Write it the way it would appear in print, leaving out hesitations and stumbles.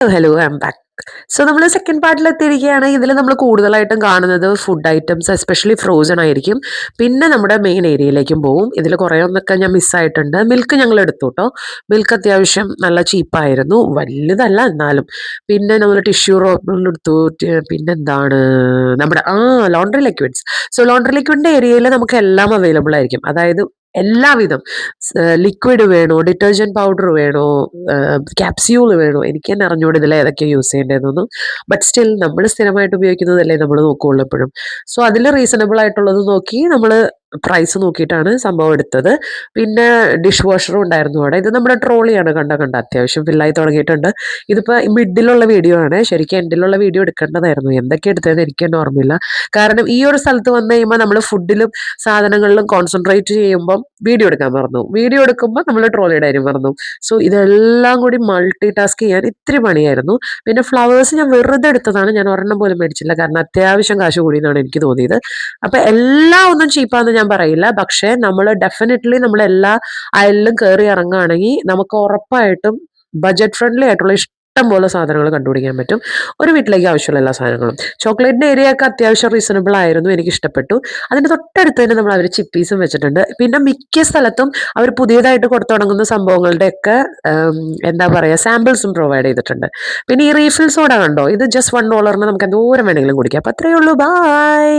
Hello, I am back. So നമ്മൾ second പാർട്ടിലെത്തിയിരിക്കുകയാണ്. ഇതിൽ നമ്മൾ കൂടുതലായിട്ടും കാണുന്നത് ഫുഡ് ഐറ്റംസ്, എസ്പെഷ്യലി ഫ്രോസൺ ആയിരിക്കും. പിന്നെ നമ്മുടെ മെയിൻ ഏരിയയിലേക്കും പോവും. ഇതിൽ കുറേ ഒന്നൊക്കെ ഞാൻ മിസ്സായിട്ടുണ്ട്. മിൽക്ക് ഞങ്ങൾ എടുത്തു കേട്ടോ. മിൽക്ക് അത്യാവശ്യം നല്ല ചീപ്പായിരുന്നു, വലുതല്ല എന്നാലും. പിന്നെ നമ്മൾ ടിഷ്യൂ റോൾ എടുത്തു. പിന്നെന്താണ് നമ്മുടെ ലോണ്ടറി ലിക്വിഡ്സ്. സോ ലോണ്ടറി ലിക്വിഡിൻ്റെ ഏരിയയിൽ നമുക്ക് എല്ലാം അവൈലബിൾ ആയിരിക്കും. അതായത് എല്ലാവിധം ലിക്വിഡ് വേണോ, ഡിറ്റർജന്റ് പൗഡർ വേണോ, ക്യാപ്സ്യൂൾ വേണോ, എനിക്ക് തന്നെ അറിഞ്ഞുകൂടെ ഇതിൽ ഏതൊക്കെയാണ് യൂസ് ചെയ്യേണ്ടതെന്നൊന്നും. ബട്ട് സ്റ്റിൽ നമ്മൾ സ്ഥിരമായിട്ട് ഉപയോഗിക്കുന്നതല്ലേ നമ്മൾ നോക്കുകയുള്ളൂ എപ്പോഴും. സോ അതിൽ റീസണബിൾ ആയിട്ടുള്ളത് നോക്കി നമ്മൾ പ്രൈസ് നോക്കിയിട്ടാണ് സംഭവം എടുത്തത്. പിന്നെ ഡിഷ് വാഷറും ഉണ്ടായിരുന്നു അവിടെ. ഇത് നമ്മുടെ ട്രോളിയാണ്, കണ്ട അത്യാവശ്യം ഫില്ലായി തുടങ്ങിയിട്ടുണ്ട്. ഇതിപ്പോൾ മിഡിലുള്ള വീഡിയോ ആണ്, ശരിക്കും എൻഡിലുള്ള വീഡിയോ എടുക്കേണ്ടതായിരുന്നു. എന്തൊക്കെ എടുത്തതെന്ന് എനിക്ക് തന്നെ ഓർമ്മയില്ല. കാരണം ഈ ഒരു സ്ഥലത്ത് വന്നു കഴിയുമ്പോൾ നമ്മൾ ഫുഡിലും സാധനങ്ങളിലും കോൺസെൻട്രേറ്റ് ചെയ്യുമ്പം വീഡിയോ എടുക്കാൻ മറന്നു, വീഡിയോ എടുക്കുമ്പോൾ നമ്മൾ ട്രോളിയുടെ കാര്യം മറന്നു. സോ ഇതെല്ലാം കൂടി മൾട്ടി ടാസ്ക് ചെയ്യാൻ ഇത്തിരി പണിയായിരുന്നു. പിന്നെ ഫ്ലവേഴ്സ് ഞാൻ വെറുതെ എടുത്തതാണ്, ഞാൻ ഒരെണ്ണം പോലും മേടിച്ചില്ല. കാരണം അത്യാവശ്യം കാശ് കൂടി എന്നാണ് എനിക്ക് തോന്നിയത്. അപ്പൊ എല്ലാം ഒന്നും ചീപ്പാന്ന് ഞാൻ പറയില്ല, പക്ഷെ നമ്മൾ ഡെഫിനറ്റ്ലി നമ്മൾ എല്ലാ അയലിലും കയറി ഇറങ്ങുകയാണെങ്കിൽ നമുക്ക് ഉറപ്പായിട്ടും ബഡ്ജറ്റ് ഫ്രണ്ട്ലി ആയിട്ടുള്ള ഇഷ്ടം പോലെ സാധനങ്ങൾ കണ്ടുപിടിക്കാൻ പറ്റും. ഒരു വീട്ടിലേക്ക് ആവശ്യമുള്ള എല്ലാ സാധനങ്ങളും. ചോക്ലേറ്റിന്റെ ഏരിയ ഒക്കെ അത്യാവശ്യം റീസണബിൾ ആയിരുന്നു, എനിക്ക് ഇഷ്ടപ്പെട്ടു. അതിന്റെ തൊട്ടടുത്ത് തന്നെ നമ്മൾ അവർ ചിപ്പീസും വെച്ചിട്ടുണ്ട്. പിന്നെ മിക്ക സ്ഥലത്തും അവർ പുതിയതായിട്ട് കൊടുത്തു തുടങ്ങുന്ന സംഭവങ്ങളുടെ ഒക്കെ എന്താ പറയുക, സാമ്പിൾസും പ്രൊവൈഡ് ചെയ്തിട്ടുണ്ട്. പിന്നെ ഈ റീഫിൽ സോഡ കണ്ടോ, ഇത് ജസ്റ്റ് $1 നമുക്ക് എന്തോരം വേണമെങ്കിലും കുടിക്കാം. അപ്പൊ അത്രയേ ഉള്ളൂ. ബൈ.